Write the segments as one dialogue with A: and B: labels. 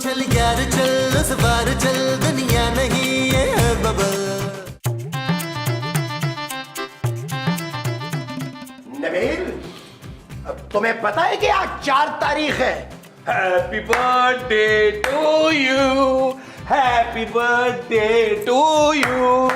A: चल यार चल, उस बार चल, दुनिया नहीं ये है बबल।
B: नबील, तुम्हें पता है कि आज 4 तारीख है?
C: Happy birthday to you, happy birthday to you,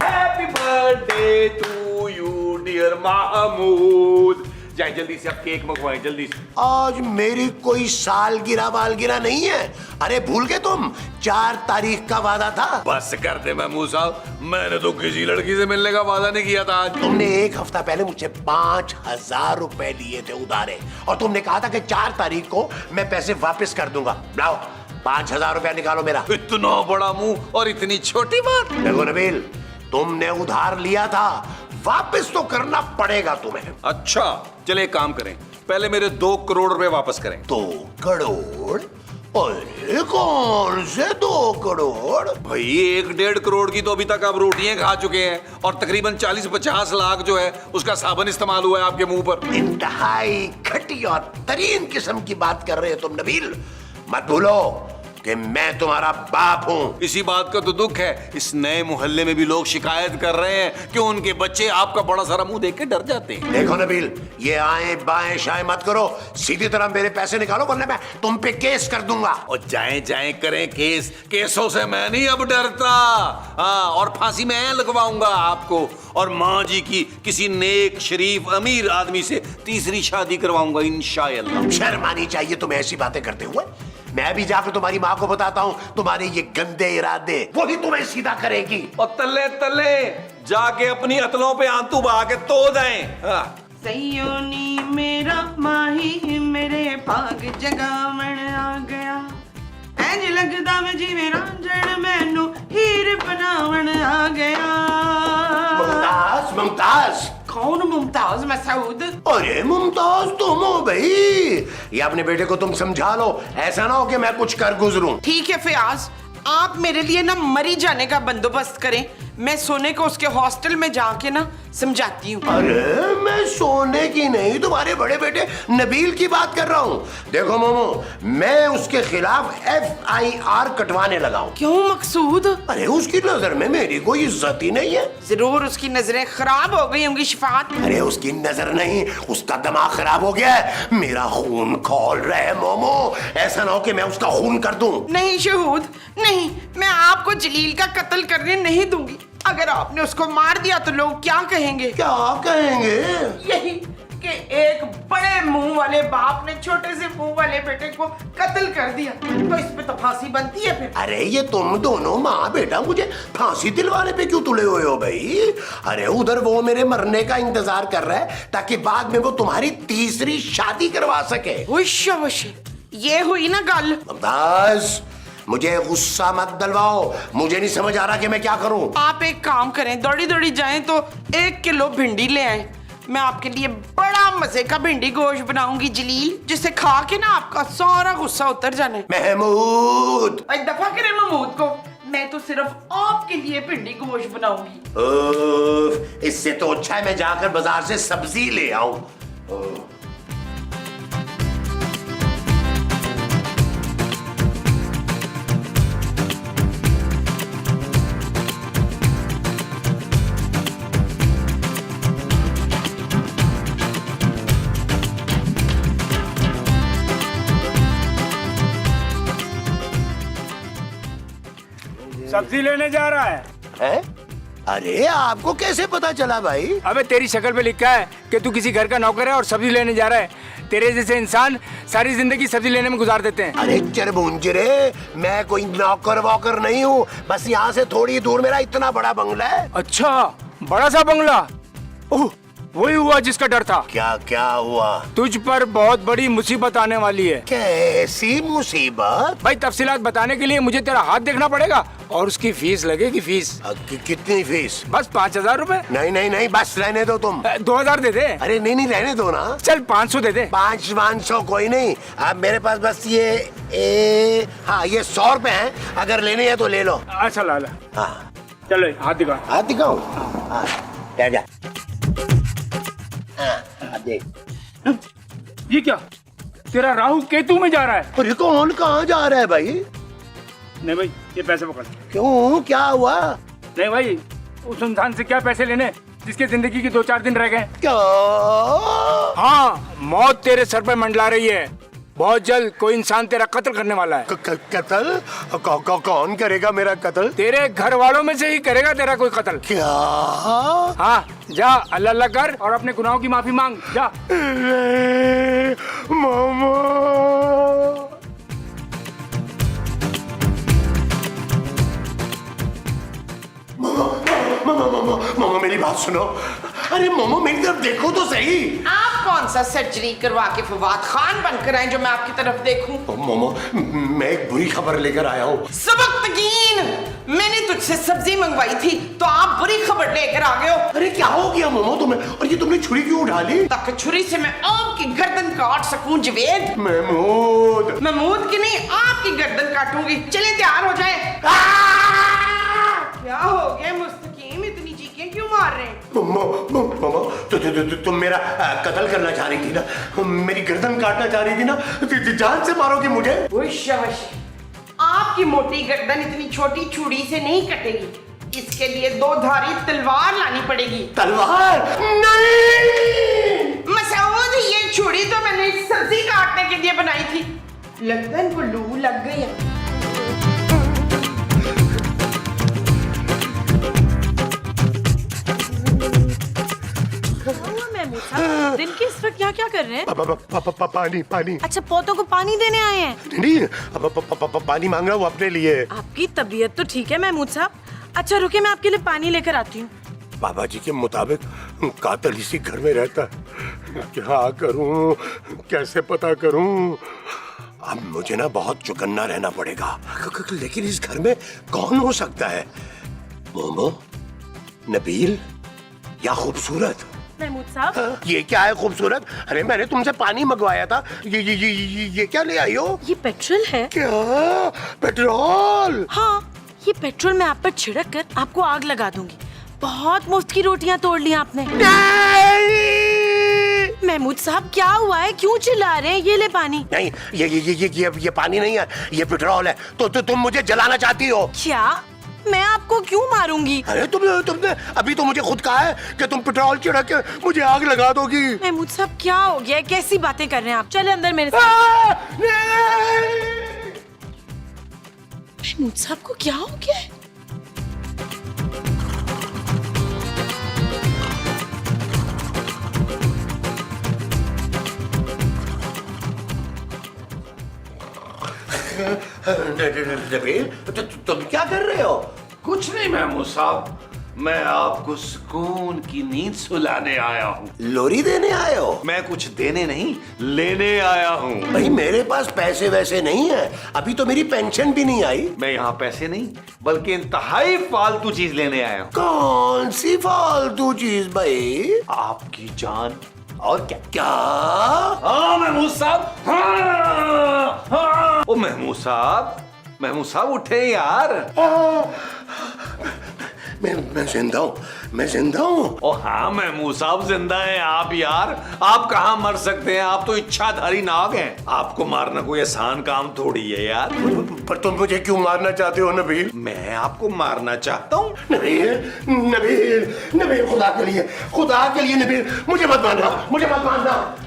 C: happy birthday to you dear Mahmood. जाए जल्दी से, अब केक मंगवाएं जल्दी से।
B: आज मेरी कोई सालगिरह वालगिरह नहीं है। अरे भूल गए तुम? 4 तारीख का वादा था।
C: बस कर दे महमूद साहब, मैंने तो किसी लड़की से मिलने का वादा नहीं किया था आज।
B: तुमने 1 हफ्ता पहले मुझसे 5,000 रुपए लिए थे उधारे, और तुमने कहा था कि 4 तारीख को मैं पैसे वापस कर दूंगा। लाओ 5,000 रुपया निकालो मेरा।
C: इतना बड़ा मुंह और इतनी छोटी बात।
B: देखो नबील, तुमने उधार लिया था, वापस तो करना पड़ेगा तुम्हें।
C: अच्छा चले एक काम करें, पहले मेरे 2 करोड़ रुपए वापस करें।
B: 2 करोड़? अरे कौन से 2 करोड़?
C: भाई 1-1.5 करोड़ की तो अभी तक आप रोटियां खा चुके हैं, और तकरीबन 40-50 लाख जो है उसका साबुन इस्तेमाल हुआ है आपके मुंह पर।
B: इंतहाई घटिया तरीन किस्म की बात कर रहे हो तुम नबील। मत भूलो कि मैं तुम्हारा बाप हूं।
C: इसी बात का तो दुख है, इस नए मोहल्ले में भी लोग शिकायत कर रहे हैं कि उनके बच्चे आपका बड़ा सारा मुंह देख के डर जाते हैं।
B: देखो नबील, ये आए बाएं शाएं मत करो, सीधी तरह मेरे पैसे निकालो वरना मैं तुम पे केस कर दूंगा।
C: और जाएं जाएं करें केस, केसों से मैं नहीं अब डरता। हाँ, और फांसी मैं लगवाऊंगा आपको, और माँ जी की किसी नेक शरीफ अमीर आदमी से तीसरी शादी करवाऊंगा इंशाअल्लाह।
B: शर्म आनी चाहिए तुम्हें ऐसी बातें करते हुए। मैं भी जाकर तुम्हारी माँ को बताता हूँ तुम्हारे ये गंदे इरादे, वही तुम्हें सीधा करेगी।
C: और तले तले जाके अपनी अतलों पे आंतू बहा के तो दें।
D: सयोनी मेरा माही मेरे पाग जगावण आ गया, इंज लगदा मैं जिवें रांझण मैनू हीर बनावण आ गया।
B: मुमताज, मुमताज।
D: कौन मुमताज? मसूद।
B: अरे मुमताज तुम हो भाई। ये अपने बेटे को तुम समझा लो, ऐसा ना हो कि मैं कुछ कर गुजरूं।
D: ठीक है फयाज, आप मेरे लिए ना मरी जाने का बंदोबस्त करें, मैं सोने को उसके हॉस्टल में जाके ना समझाती हूँ।
B: अरे मैं सोने की नहीं, तुम्हारे बड़े बेटे नबील की बात कर रहा हूँ। देखो मोमो, मैं उसके खिलाफ FIR कटवाने लगा हूँ।
D: क्यों मकसूद?
B: अरे उसकी नजर में मेरी कोई इज्जत ही नहीं है।
D: जरूर उसकी नजरें खराब हो गई होंगी शिफात।
B: अरे उसकी नजर नहीं, उसका दिमाग खराब हो गया है। मेरा खून खौल रहा है मोमो, ऐसा ना हो कि मैं उसका खून कर दूं।
D: नहीं शहूद नहीं, मैं आपको जलील का कत्ल करने नहीं दूंगी। अगर आपने उसको मार दिया तो लोग क्या कहेंगे?
B: क्या कहेंगे?
D: यही कि एक बड़े मुंह वाले बाप ने छोटे से मुंह वाले बेटे को कत्ल कर दिया, तो इस पे तो फांसी बनती है फिर।
B: अरे ये तुम दोनों माँ बेटा मुझे फांसी दिलवाने पे क्यों तुले हुए हो भाई? अरे उधर वो मेरे मरने का इंतजार कर रहा है ताकि बाद में वो तुम्हारी तीसरी शादी करवा सके।
D: ये हुई ना गल।
B: मुमताज, मुझे गुस्सा मत दिलवाओ, मुझे नहीं समझ आ रहा कि मैं क्या करूं।
D: आप एक काम करें, दौड़ी दौड़ी जाएं तो 1 किलो भिंडी ले आए। मैं आपके लिए बड़ा मजे का भिंडी गोश्त बनाऊंगी जलील, जिसे खा के ना आपका सारा गुस्सा उतर जाने।
B: महमूद,
D: दफा करे महमूद को, मैं तो सिर्फ आपके लिए भिंडी गोश्त बनाऊंगी।
B: इससे तो अच्छा है मैं जाकर बाजार से सब्जी ले आऊं।
E: सब्जी लेने जा रहा है?
B: अरे आपको कैसे पता चला भाई?
E: अबे तेरी शक्ल पे लिखा है कि तू किसी घर का नौकर है और सब्जी लेने जा रहा है। तेरे जैसे इंसान सारी जिंदगी सब्जी लेने में गुजार देते हैं।
B: अरे चरबुंजरे, मैं कोई नौकर वॉकर नहीं हूँ, बस यहाँ से थोड़ी दूर मेरा इतना बड़ा बंगला है।
E: अच्छा, बड़ा सा बंगला? ओह, वही हुआ जिसका डर था।
B: क्या क्या हुआ?
E: तुझ पर बहुत बड़ी मुसीबत आने वाली है।
B: कैसी मुसीबत?
E: भाई तफसीलात बताने के लिए मुझे तेरा हाथ देखना पड़ेगा, और उसकी फीस लगेगी। फीस
B: कितनी फीस?
E: बस 5,000 रुपए।
B: नहीं नहीं नहीं, बस रहने दो तुम।
E: 2,000 दे दे।
B: अरे नहीं नहीं, रहने दो ना।
E: चल 500 दे दे।
B: 500 कोई नहीं, अब मेरे पास बस ये हाँ ये 100 रुपए हैं, अगर लेने हैं तो ले लो।
E: अच्छा ला ला।
B: हाँ
E: चलो हाथ दिखा।
B: हाथ दिखाओ। हाँ जा। हाँ, देख।
E: ये क्या? तेरा राहु केतु में जा रहा है।
B: अरे कौन कहाँ जा रहा है भाई?
E: नहीं भाई, ये पैसे पकड़।
B: क्यों, क्या हुआ?
E: नहीं भाई, उस इंसान से क्या पैसे लेने जिसके जिंदगी के 2-4 दिन रह गए।
B: क्या?
E: हाँ, मौत तेरे सर पर मंडला रही है। बहुत जल्द कोई इंसान तेरा कत्ल करने वाला है।
B: कत्ल? कौन करेगा मेरा कत्ल?
E: तेरे घर वालों में से ही करेगा तेरा कोई कत्ल।
B: क्या?
E: हाँ, जा अल्लाह अल्लाह कर और अपने गुनाहों की माफी मांग, जा।
B: मामा, मामा मेरी बात सुनो। अरे मामा मेरी तरफ देखो तो सही।
D: आप कौन सा सर्जरी करवा के फवाद खान बनकर आए जो मैं आपकी तरफ देखूं?
B: मामा मैं एक बुरी खबर लेकर आया हूँ।
D: सबकतगीन, मैंने तुझसे सब्जी मंगवाई थी तो आप बुरी खबर लेकर आ गए हो।
B: अरे क्या हो गया मामा तुम्हें? और ये तुमने छुरी क्यों उठा ली?
D: ताकि छुरी से मैं आपकी गर्दन काट सकूं जवेद।
B: महमूद
D: की नहीं, आपकी गर्दन काटूंगी। चले तैयार हो जाए। क्या हो गया मुस्तकीम, इतनी चीखें क्यों मार रहे हैं?
B: मामा तुम मेरा कत्ल करना चाह रही थी ना, मेरी गर्दन काटना चाह रही थी ना, जान से मारोगे मुझे?
D: आपकी मोटी गर्दन इतनी छोटी छुरी से नहीं कटेगी। इसके लिए 2 धारी तलवार लानी पड़ेगी।
B: तलवार? नहीं
D: मसूद, ये छुरी तो मैंने सब्जी काटने के लिए बनाई थी। लगता है इनको लू लग गई है।
F: दिन के इस वक्त यहाँ क्या कर रहे हैं?
B: पानी।
F: अच्छा, पौधों को पानी देने आए हैं?
B: नहीं, पानी मांग रहा हूँ अपने लिए।
F: आपकी तबीयत तो ठीक है महमूद साहब। अच्छा रुकिए, मैं आपके लिए पानी लेकर आती हूँ।
B: बाबा जी के मुताबिक कातिल इसी घर में रहता है। क्या करूँ, कैसे पता करूँ? अब मुझे ना बहुत चौकन्ना रहना पड़ेगा। लेकिन इस घर में कौन हो सकता है? मोमो, नबील या खूबसूरत?
F: महमूद साहब,
B: ये क्या है खूबसूरत? अरे मैंने तुमसे पानी मंगवाया था। ये क्या ले आई हो?
F: ये पेट्रोल है।
B: क्या? पेट्रोल?
F: हाँ, ये पेट्रोल मैं आप पर छिड़क कर आपको आग लगा दूंगी। बहुत मुफ्त की रोटियां तोड़ ली आपने। महमूद साहब क्या हुआ है, क्यों चिल्ला रहे हैं? ये ले पानी।
B: नहीं, ये पानी नहीं है, ये पेट्रोल है। तो तुम मुझे जलाना चाहती हो?
F: क्या? मैं आपको क्यों मारूंगी?
B: अरे तुमने अभी तो मुझे खुद कहा है कि तुम पेट्रोल छिड़क के मुझे आग लगा दोगी।
F: महमूद साहब क्या हो गया, कैसी बातें कर रहे हैं आप? चले अंदर मेरे साथ। महमूद साहब को क्या हो गया है?
B: तुम क्या कर रहे हो?
C: कुछ नहीं महमूद साहब, मैं आपको सुकून की नींद सुलाने आया हूँ।
B: लोरी देने आए हो?
C: मैं कुछ देने नहीं, लेने आया हूँ।
B: भाई मेरे पास पैसे वैसे नहीं है, अभी तो मेरी पेंशन भी नहीं आई।
C: मैं यहाँ पैसे नहीं बल्कि इंतहाई फालतू चीज लेने आया हूँ।
B: कौन सी फालतू चीज भाई?
C: आपकी जान। और क्या?
B: क्या?
C: हाँ महमूद साहब, हाँ। ओ महमूद साहब उठे यार।
B: मैं जिंदा हूँ, मैं जिंदा हूँ।
C: ओ हाँ महमूद साहब जिंदा हैं आप यार। आप कहाँ मर सकते हैं, आप तो इच्छाधारी नाग हैं। आपको मारना कोई आसान काम थोड़ी है यार।
B: पर तुम मुझे क्यों मारना चाहते हो नबील?
C: मैं आपको मारना चाहता हूँ।
B: नबील खुदा के लिए नबील, मुझे मत मारना, मुझे मत मारना।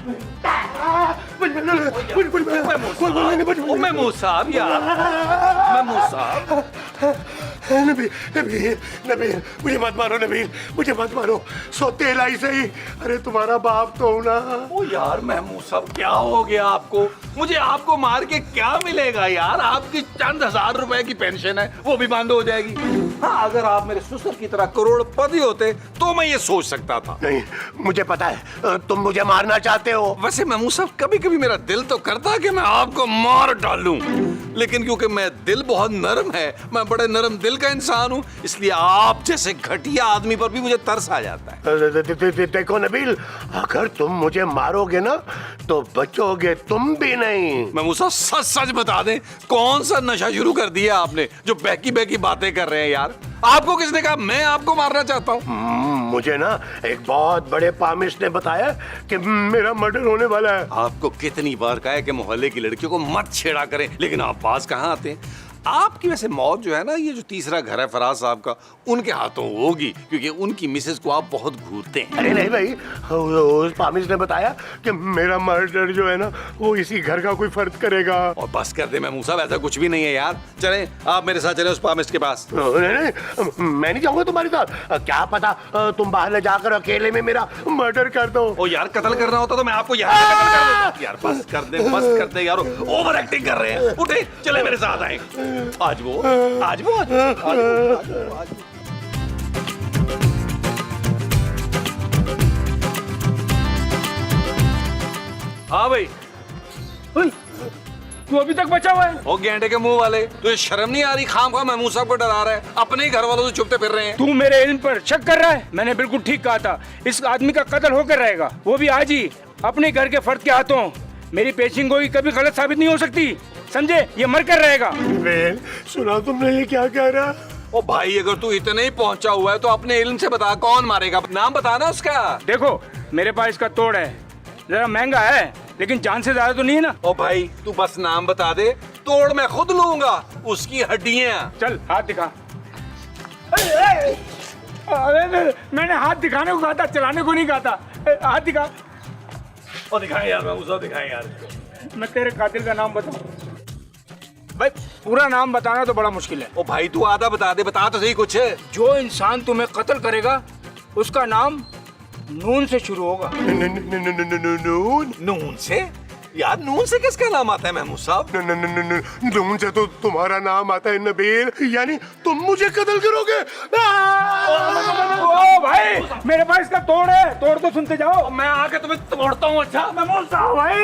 C: महमूद साहब यार, महमूद साहब।
B: नबील मुझे मत मारो, नबील मुझे मत मारो। सौतेला ही सही, अरे तुम्हारा बाप तो हूं ना।
C: ओ यार महमूद साहब क्या हो गया आपको? मुझे आपको मार के क्या मिलेगा यार? आपकी चंद हजार रुपए की पेंशन है, वो भी बंद हो जाएगी। हाँ, अगर आप मेरे ससुर की तरह करोड़पति होते तो मैं ये सोच सकता था।
B: नहीं, मुझे पता है तुम मुझे मारना चाहते हो।
C: वैसे महमूद साहब कभी कभी मेरा दिल तो करता है कि मैं आपको मार डालूं, लेकिन क्योंकि मैं दिल बहुत नरम है, मैं बड़े नरम दिल का इंसान हूँ, इसलिए आप जैसे घटिया आदमी पर भी मुझे तरस आ जाता है।
B: देखो नबील, अगर तुम मुझे मारोगे ना तो बचोगे तुम भी नहीं।
C: महमूद साहब सच सच बता दें, कौन सा नशा शुरू कर दिया आपने जो बहकी बहकी बातें कर रहे हैं यार? आपको किसने कहा मैं आपको मारना चाहता हूँ?
B: मुझे ना एक बहुत बड़े पामिस्ट ने बताया कि मेरा मर्डर होने वाला है।
C: आपको कितनी बार कहा है कि मोहल्ले की लड़कियों को मत छेड़ा करें, लेकिन आप पास कहाँ आते हैं? आपकी वैसे मौत जो है ना, ये जो तीसरा घर है फराज साहब का, उनके हाथों होगी, क्योंकि उनकी मिसेस को आप बहुत घूरते हैं।
B: अरे नहीं भाई, उस पामिस्ट ने बताया कि मेरा मर्डर जो है ना वो इसी घर का कोई फर्द करेगा।
C: और बस कर दे महमूद साहब, ऐसा कुछ भी नहीं है यार। चलें, आप मेरे साथ चलें उस पामिस्ट के पास।
B: नहीं, मैं नहीं जाऊंगा तुम्हारे साथ। क्या पता तुम बाहर ले जाकर अकेले में मेरा मर्डर कर दो।
C: ओ यार, कत्ल करना होता तो मैं आपको यहाँ से कत्ल कर देता। यार बस कर दे यार, ओवर एक्टिंग कर रहे हैं। उठे, चले मेरे साथ आए। आज वो हाँ भाई,
E: तू अभी तक बचा हुआ है?
C: ओ गेंडे के मुंह वाले, तुझे शर्म नहीं आ रही? खामखा महमूद साहब को डरा रहा है, अपने ही घर वालों से चुपते फिर रहे हैं।
E: तू मेरे इल्म पर शक कर रहा है? मैंने बिल्कुल ठीक कहा था, इस आदमी का कत्ल होकर रहेगा, वो भी आज ही, अपने घर के फर्द के हाथों। मेरी पेशिंग गोई कभी गलत साबित नहीं हो सकती, समझे? ये मर कर रहेगा।
B: सुना तुमने ये क्या कह रहा?
C: ओ भाई, अगर तू इतने ही पहुंचा हुआ है तो अपने इल्म से बता, कौन मारेगा? नाम बताना उसका।
E: देखो, मेरे पास इसका तोड़ है, जरा महंगा है, लेकिन जान से ज्यादा तो नहीं है ना।
C: ओ भाई, तू बस नाम बता दे, तोड़ मैं खुद लूंगा, उसकी हड्डियां।
E: चल हाथ दिखा। अरे मैंने हाथ दिखाने को कहा था, चलाने को नहीं कहा था। हाथ दिखा।
C: और दिखाएं यार, मैं उसे दिखाएं यार।
E: मैं तेरे कातिल का नाम बताऊं? भाई पूरा नाम बताना तो बड़ा मुश्किल है।
C: ओ भाई, तू आधा बता दे, बता तो सही कुछ।
E: जो इंसान तुम्हें कत्ल करेगा उसका नाम नून से शुरू होगा।
C: नून से? यार नून से किसका नाम आता है महमूद साहब?
B: नून से तो तुम्हारा नाम आता है नबील, यानी तुम मुझे कत्ल करोगे।
E: ओ भाई, मेरे पास इसका तोड़ है, तोड़ तो सुनते जाओ।
C: मैं आके तुम्हें तोड़ता हूँ। अच्छा
E: महमूद साहब भाई,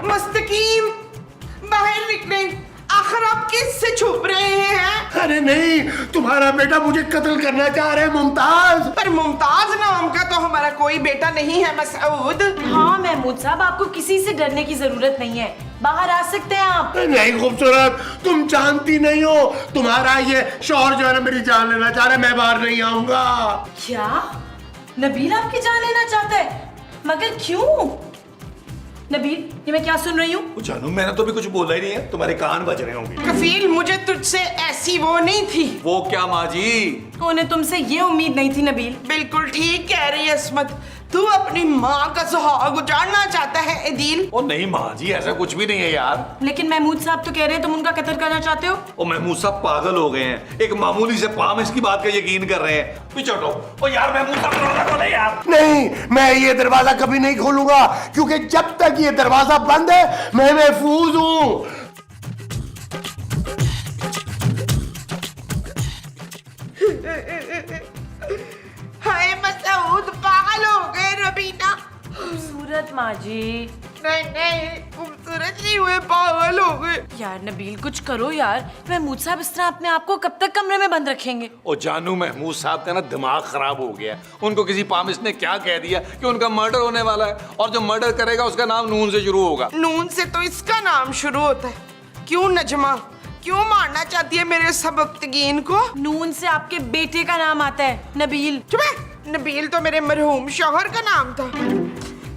D: मुस्तकीम, बाहर निकले। आखिर आप किससे छुप रहे हैं?
B: अरे नहीं, तुम्हारा बेटा मुझे कत्ल करना चाह रहा है मुमताज।
D: पर मुमताज नाम का तो हमारा कोई बेटा नहीं है मसऊद।
F: हाँ महमूद साहब, आपको किसी से डरने की जरूरत नहीं है, बाहर आ सकते हैं आप।
B: नहीं खूबसूरत, तुम जानती नहीं हो, तुम्हारा ये शौहर जो है ना मेरी जान लेना चाह रहा है, मैं बाहर नहीं आऊंगा।
F: क्या नबील आपकी जान लेना चाहता है? मगर क्यों? नबील, ये मैं क्या सुन रही हूँ?
C: जानू, मैंने तो भी कुछ बोला ही नहीं है, तुम्हारे कान बज रहे होंगे।
D: कफील, मुझे तुझसे ऐसी वो नहीं थी।
C: वो क्या माँ जी?
F: तो उन्हें तुमसे ये उम्मीद नहीं थी नबील।
D: बिल्कुल ठीक कह रही है अस्मत, तू अपनी माँ का सुहाग उजाड़ना चाहता है एदील।
C: ओ नहीं माँ जी, ऐसा कुछ भी नहीं है यार।
F: लेकिन महमूद साहब तो कह रहे हैं तुम उनका कत्ल करना चाहते हो।
C: ओ महमूद साहब पागल हो गए हैं, एक मामूली से पाम इसकी बात का यकीन कर रहे हैं। पीछे हटो। ओ यार महमूद साहब, दरवाजा खोले यार।
B: नहीं, मैं ये दरवाजा कभी नहीं खोलूंगा, क्योंकि जब तक ये दरवाजा बंद है मैं महफूज हूँ।
D: हाय मसऊद, पागल हो गए रबीना।
F: खूबसूरत माँ जी।
D: नहीं, खूबसूरत नहीं हुए, पागल हो गए।
F: यार नबील, कुछ करो यार। महमूद साहब इस तरह अपने आप को कब तक कमरे में बंद रखेंगे?
C: ओ जानू, महमूद साहब का ना दिमाग खराब हो गया। उनको किसी पामिस्ट ने क्या कह दिया कि उनका मर्डर होने वाला है, और जो मर्डर करेगा उसका नाम नून से शुरू होगा।
D: नून से तो इसका नाम शुरू होता है। क्यों नजमा, क्यों मारना चाहती है मेरे सबकतगीन को?
F: नून से आपके बेटे का नाम आता है, नबील।
D: चुप है, नबील तो मेरे मरहूम शौहर का नाम था।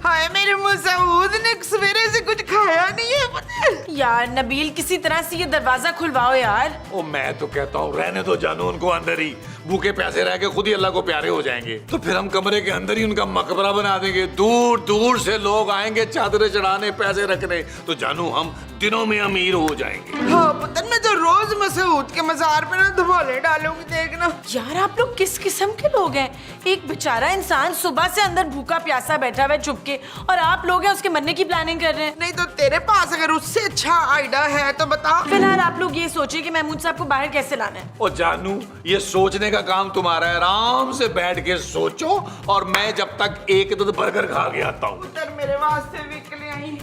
D: हाय मेरे मसऊद ने सवेरे से कुछ खाया नहीं है, पता है?
F: यार नबील, किसी तरह से ये दरवाजा खुलवाओ यार।
C: ओ मैं तो कहता हूँ रहने दो जानू उनको अंदर ही, भूखे प्यासे रह के खुद ही अल्लाह को प्यारे हो जाएंगे। तो फिर हम कमरे के अंदर ही उनका मकबरा बना देंगे, दूर दूर से लोग आएंगे चादरें चढ़ाने, पैसे रखने, तो जानू हम दिनों में अमीर हो जाएंगे।
D: हाँ पुत्र, मैं तो रोज मसऊद के मजार पे ना धमाले डालूंगी, देखना।
F: यार आप लोग किस किस्म के लोग हैं? एक बेचारा इंसान सुबह से अंदर भूखा प्यासा बैठा हुआ है चुप के, और आप लोग हैं उसके मरने की प्लानिंग कर रहे हैं।
D: नहीं तो तेरे पास अगर उससे अच्छा आइडिया है तो बता।
F: फिलहाल आप लोग ये सोचिए कि महमूद साहब को बाहर कैसे लाना है।
C: ओ जानू, ये सोचने का काम तुम्हारा है, आराम से बैठ के सोचो, और मैं जब तक एक दूध बर्गर खा के आता हूँ।
D: पुत्र मेरे वास्ते भी के लिए आई।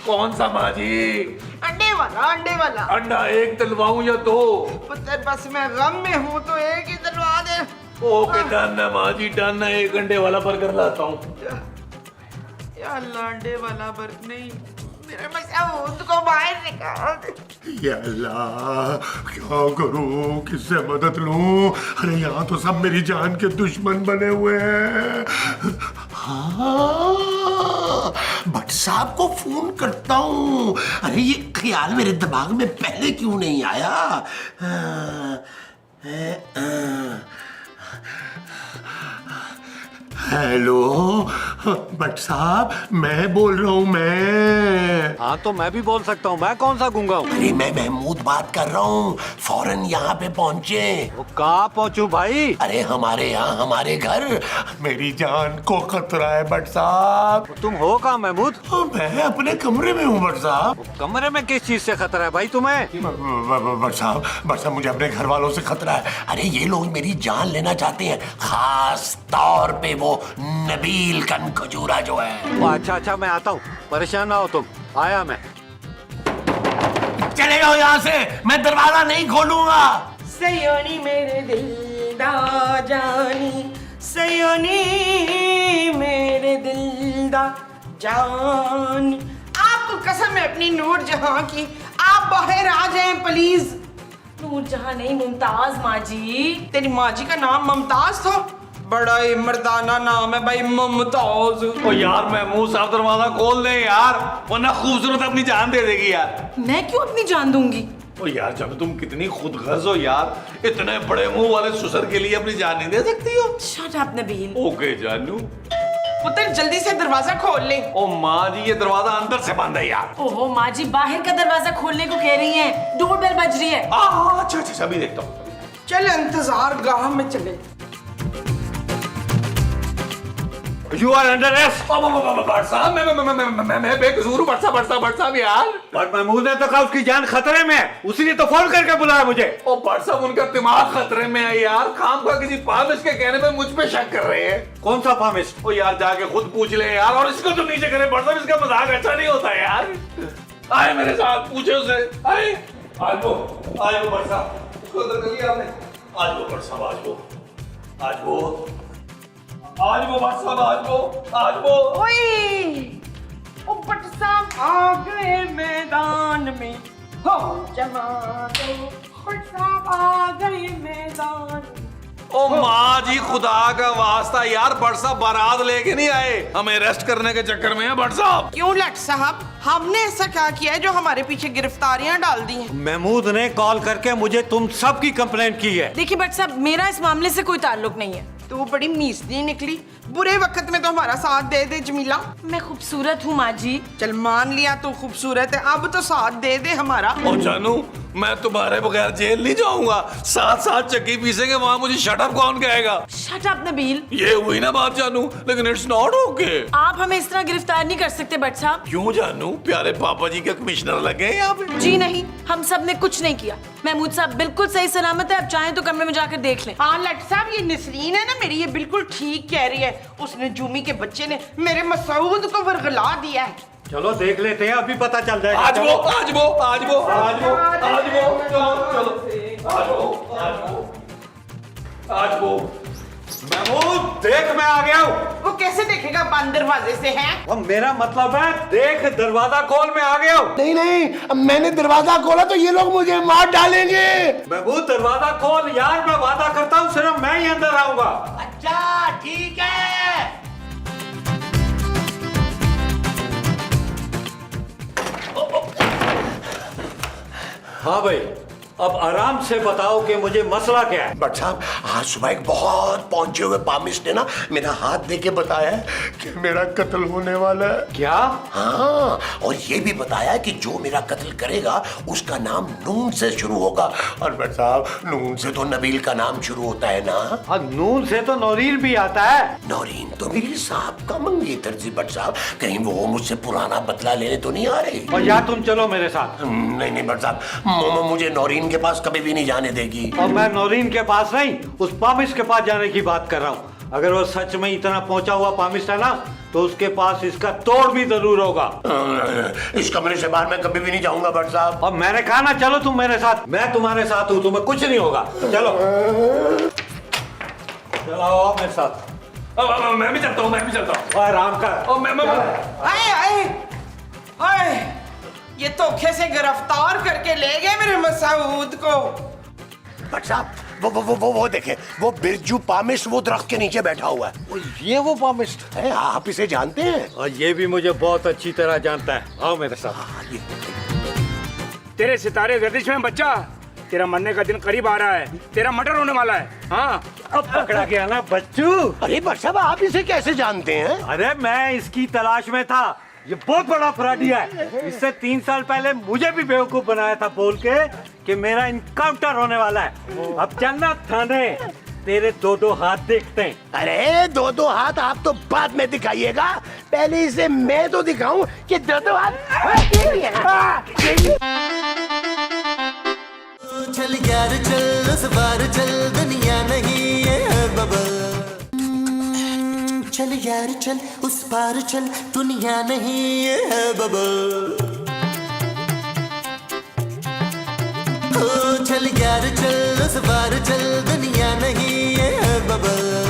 C: कौन सा माँ जी?
D: अंडे वाला, अंडे वाला।
C: अंडा एक तलवाऊं या दो?
D: पुत्र बस मैं गम में हूँ तो एक ही तलवा दे।
C: ओके डन है माँ जी, डन है, एक अंडे वाला बर्गर लाता हूँ।
D: या अल्लाह अंडे वाला बर्फ नहीं, मेरे मसूद को बाहर निकाल दे।
B: या अल्लाह, क्या करूं, किससे मदद लूं? अरे यहाँ तो सब मेरी जान के दुश्मन बने हुए हैं। हाँ, भट्ट साहब को फोन करता हूँ। अरे ये ख्याल मेरे दिमाग में पहले क्यों नहीं आया? हेलो भट्ट साहब, मैं बोल रहा हूँ। मैं
G: हाँ तो मैं भी बोल सकता हूँ, मैं कौन सा गूंगा हूँ?
B: अरे मैं महमूद बात कर रहा हूँ। फौरन यहाँ पे पहुँचे।
G: वो कहाँ पहुँचूं भाई?
B: अरे हमारे यहाँ, हमारे घर। मेरी जान को खतरा है भट्ट साहब।
G: तुम हो कहाँ महमूद?
B: मैं अपने कमरे में हूँ भट्ट साहब।
G: कमरे में किस चीज से खतरा है भाई तुम्हें?
B: भट्ट साहब मुझे अपने घर वालों से खतरा है। अरे ये लोग मेरी जान लेना चाहते हैं, खास तौर पे वो नबील कन खजूरा जो है।
G: अच्छा अच्छा, मैं आता हूँ, परेशान ना हो तुम। आया मैं।
B: चले जाओ यहाँ से, मैं दरवाजा नहीं खोलूंगा।
D: सयोनी मेरे दिल दा जानी, सयोनी मेरे दिल दा जानी। आपको कसम है अपनी नूर जहां की, आप बाहर आ जाएं प्लीज।
F: नूरजहां नहीं, मुमताज माँ जी।
D: तेरी माँ जी का नाम मुमताज था? बड़ा ही मर्दाना नाम है भाई, मुमताज।
C: ओ यार महमूद साहब दरवाजा खोल दे यार, वरना खूबसूरत अपनी जान दे देगी यार।
F: मैं क्यों अपनी जान दूंगी?
C: ओ यार जब तुम कितनी खुदगर्ज हो यार, इतने बड़े मुंह वाले ससुर के लिए अपनी जान नहीं दे सकती हो?
F: Shut up Nabeel.
C: ओके जानू।
D: पुत्र जल्दी से दरवाजा खोल ले।
C: ओ माँ जी ये दरवाजा अंदर से बंद है यार।
F: ओहो माँ जी, बाहर का दरवाजा खोलने को कह रही हैं। डोरबेल बज रही है।
C: अच्छा अच्छा, अभी देखता हूँ।
D: चल इंतजार गाह में चले।
G: You are under arrest।
C: Bhatt साहब मैं बेकसूर हूँ। भट्ट साहब यार।
G: बट महमूद ने तो कहा उसकी जान खतरे में है, उसी ने तो फोन करके बुलाया मुझे।
C: ओ भट्ट साहब उनका दिमाग खतरे में है यार, खाम खा किसी पामिश के कहने पे मुझ पे शक कर रहे हैं।
G: कौन सा पामिश?
C: ओ यार जाके खुद पूछ ले यार, और इसको तो नीचे करे। भट्ट साहब इसका मजाक अच्छा नहीं होता यार। आए मेरे साथ, पूछे उसे। आए आज वो भट्ट साहब, उसको अंदर कर लिया आपने? आज वो भट्ट साहब, आज वो भट्ट साहब,
D: ओए ओ भट्ट साहब आ गए मैदान में, हो जमा दो। भट्ट साहब आ गए मैदान में।
C: ओ माँ जी खुदा का वास्ता यार, भट्ट साहब बारात लेके नहीं आए, हमें अरेस्ट करने के चक्कर में है भट्ट साहब।
D: क्यों लट साहब, हमने ऐसा क्या किया है जो हमारे पीछे गिरफ्तारियां डाल दी हैं?
G: महमूद ने कॉल करके मुझे तुम सबकी कंप्लेंट की है।
F: देखिए भट्ट साहब, मेरा इस मामले से कोई ताल्लुक नहीं है।
D: तू बड़ी मीसली निकली, बुरे वक्त में तो हमारा साथ दे दे जमीला।
F: मैं खूबसूरत हूँ माँ जी।
D: चल मान लिया तू खूबसूरत है, अब तो साथ दे दे हमारा।
C: ओ जानू, मैं तुम्हारे बगैर जेल नहीं जाऊंगा। साथ चक्की पीसेंगे वहाँ, मुझे शट अप कौन कहेगा?
F: Shut up Nabeel.
C: ये हुई ना बात जानू, लेकिन इट्स नॉट ओके।
F: आप हमें इस तरह गिरफ्तार नहीं कर सकते भट्ट साहब।
C: क्यों जानू, प्यारे पापा जी के कमिश्नर लगे हैं यहाँ पे।
F: जी नहीं, हम सब ने कुछ नहीं किया। महमूद साहब बिल्कुल सही सलामत है, आप चाहें तो कमरे में जाकर देख लें।
D: हाँ लट साहब, ये नसरीन है ना मेरी, ये बिल्कुल ठीक कह रही है। उसने जूमी के बच्चे ने मेरे मसूद को वर्गला दिया है।
G: चलो देख लेते हैं, अभी पता चल जाएगा।
C: आज वो
G: महमूद देख, मैं आ गया हूँ।
D: वो कैसे देखेगा, बंद दरवाजे से है?
G: अब मेरा मतलब है देख, दरवाजा खोल, मैं आ गया हूँ।
B: नहीं, मैंने दरवाजा खोला तो ये लोग मुझे मार डालेंगे।
G: महमूद दरवाजा खोल यार, मैं वादा करता हूँ सिर्फ मैं ही अंदर आऊंगा।
B: अच्छा ठीक है।
G: हाँ भाई, अब आराम से बताओ कि मुझे मसला क्या है।
B: भट्ट साहब, आज सुबह एक बहुत पहुंचे हुए पामिश ने ना मेरा हाथ देके बताया है कि मेरा कत्ल होने वाला है।
G: क्या?
B: हाँ, और ये भी बताया कि जो मेरा कत्ल करेगा उसका नाम नून से शुरू होगा। और भट्ट साहब, नून से तो नबील का नाम शुरू होता है ना।
G: हाँ, नून से तो नौरीन भी आता है।
B: नौरीन तो मेरी साहब का मंगेतर जी भट्ट साहब, कहीं वो मुझसे पुराना बदला लेने तो नहीं आ रही?
G: और या तुम चलो मेरे साथ।
B: नहीं भट्ट साहब, मोमो मुझे नौरीन के पास कभी भी नहीं जाने देगी।
G: और मैं नौरीन के पास नहीं, उस पामिश के पास जाने की बात कर रहा हूँ। अगर वो सच में इतना पहुंचा हुआ पामिश है ना, तो उसके पास इसका तोड़ भी जरूर होगा।
B: इस कमरे से बाहर मैं कभी भी नहीं जाऊंगा भट्ट साहब।
G: और मैंने कहा ना, चलो तुम मेरे साथ। मैं तुम्हारे साथ हूँ, तुम्हें कुछ नहीं होगा। चलो चलो आओ मेरे साथ।
C: अब मैं भी चलता हूँ, मैं भी चलता हूँ।
G: आराम कर।
C: ओ मैं
D: आए आए आए, ये धोखे से गिरफ्तार करके ले गए मेरे मसूद को।
B: भट्ट साहब, वो देखे, वो बिरजू पामिश वो दरख्त के नीचे बैठा हुआ है।
G: ये वो पामिस्ट
B: है, आप इसे जानते हैं?
G: और ये भी मुझे बहुत अच्छी तरह जानता है। आओ मेरे साथ।
E: तेरे सितारे गर्दिश में बच्चा, तेरा मरने का दिन करीब आ रहा है, तेरा मर्डर होने वाला है। हाँ,
G: अब पकड़ा गया ना बच्चू।
B: अरे भट्ट साहब, आप इसे कैसे जानते हैं?
G: अरे मैं इसकी तलाश में था। ये बहुत बड़ा अपराधी है। इससे 3 साल पहले मुझे भी बेवकूफ बनाया था बोल के कि मेरा इनकाउंटर होने वाला है। अब चलना थाने, तेरे 2-2 हाथ देखते हैं।
B: अरे 2-2 हाथ आप तो बाद में दिखाइएगा, पहले इसे मैं तो दिखाऊं कि 2-2 हाथ।
A: चल यार चल, उस बार चल, दुनिया नहीं है बबल। चल यार चल, उस पार चल, दुनिया नहीं है बबल। चल यार चल, उस पार चल, दुनिया नहीं है बबल।